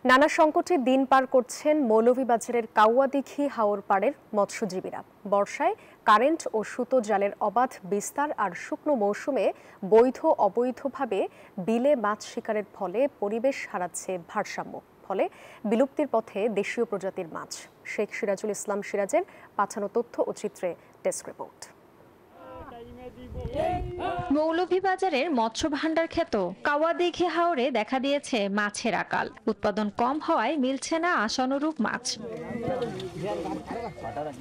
নানা সংকটে দিন পার করছেন মৌলভীবাজারের কাউয়াদিঘি হাওর পাড়ের মৎস্যজীবীরা। বর্ষায় কারেন্ট ও সুতো জালের অবাধ বিস্তার আর শুকনো মৌসুমে বৈধ অবৈধভাবে বিলে মাছ শিকারের ফলে পরিবেশ হারাচ্ছে ভারসাম্য। ফলে বিলুপ্তির পথে দেশীয় প্রজাতির মাছ। শেখ সিরাজুল ইসলাম সিরাজের পাঠানো তথ্য ও চিত্রে ডেস্ক রিপোর্ট। মৌলভীবাজারের মৎস্য ভান্ডার খ্যাত কাওয়াদিঘি হাওরে দেখা দিয়েছে মাছের আকাল। উৎপাদন কম হওয়ায় মিলছে না আশানুরূপ মাছ।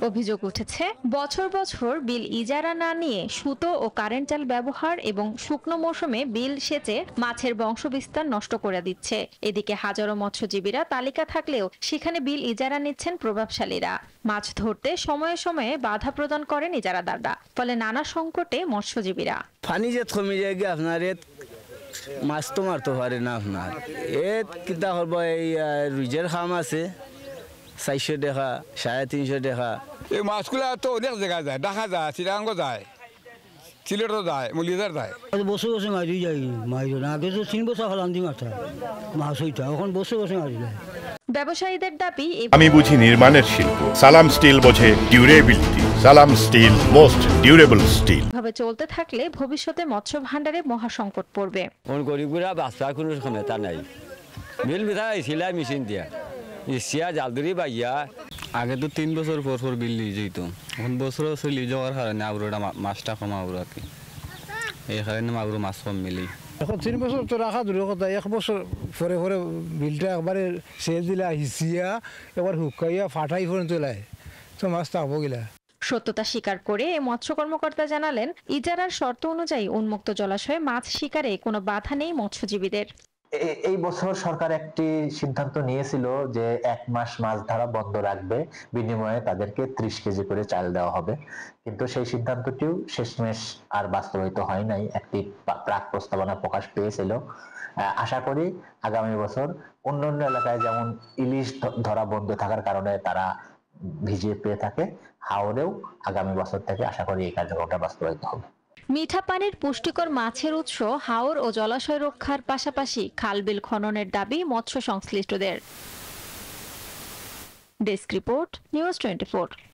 অভিযোগ উঠেছে বছর বছর বিল ইজারা না নিয়ে সুতো ও কারেন্ট জাল ব্যবহার এবং শুকনো মৌসুমে বিল সেচে মাছের বংশবিস্তার নষ্ট করে দিচ্ছে। এদিকে হাজারো মৎস্যজীবীরা তালিকা থাকলেও সেখানে বিল ইজারা নিচ্ছেন প্রভাবশালীরা। মাছ ধরতে সময়ে সময়ে বাধা প্রদান করেন ইজারাদাররা। ফলে নানা সংকটে মৎস্যজীবীরা। পানি যে কমে যায় আপনার মাছ তো মারতে পারে না আপনার কিতা করবো। এই রুইজের খাম আছে 400 টাকা 350 টাকা। এই মাছগুলো তো অনেক জায়গায় যায়, ঢাকা যায়, চিটাগাঙ্গ যায়, সিলেটও যায়, মলিয়াদার যায়। বসে বসে মারি যাই মারি না। আগে তো 3 বছর হলাম দি মাথা মাছ হইতা, এখন বসে বসে মারি যায়। ব্যবসায়ীদের দাবি, আমি বুঝি নির্মাণের শিল্প, সালাম স্টিল বোঝে ডিউরেবিলিটি। সালাম স্টিল, মোস্ট ডিউরেবল স্টিল। ভাবে চলতে থাকলে ভবিষ্যতে মৎস্য ভান্ডারে মহাসংকট পড়বে। গরিবরা বাঁচবার কোনো ক্ষমতা নাই। মিল মিঠা সেলাই মেশিন দিয়া ইসিয়া জালদুরি বাইয়া। আগে তো 3 বছর পর পর বিল লিজ হইতো, এখন বছরও চলি যাওয়ার কারণে আবরোটা মাছটা কম আবরো আর কি, এই কারণে আবরো মাছ কম মিলি। এখন 3 বছর তো রাখা দূরের কথা, 1 বছর পরে পরে বিলটা একবারে সেচ দিলে হিসিয়া এবার হুকাইয়া ফাটাই পর্যন্ত লাই তো মাছ থাকবো গিলা। সত্যতা স্বীকার করে মৎস্য কর্মকর্তা জানালেন, ইজারার শর্ত অনুযায়ী উন্মুক্ত জলাশয়ে মাছ শিকারে কোনো বাধা নেই মৎস্যজীবীদের। এই বছর সরকার একটি সিদ্ধান্ত নিয়েছিল যে 1 মাস মাছ ধরা বন্ধ রাখবে, বিনিময়ে তাদেরকে 30 কেজি করে চাল দেওয়া হবে। কিন্তু সেই সিদ্ধান্তটিও শেষমেশ আর বাস্তবায়িত হয় নাই। একটি প্রাক প্রস্তাবনা প্রকাশ পেয়েছিল। আশা করি আগামী বছর অন্যান্য এলাকায় যেমন ইলিশ ধরা বন্ধ থাকার কারণে তারা ভিজিয়ে পেয়ে থাকে, হাওরেও আগামী বছর থেকে আশা করি এই কার্যক্রমটা বাস্তবায়িত হবে। মিঠা পানির পুষ্টিকর মাছের উৎস হাওর ও জলাশয় রক্ষার পাশাপাশি খাল-বিল খননের দাবি মৎস্য সংশ্লিষ্টদের। Desk report, news 24।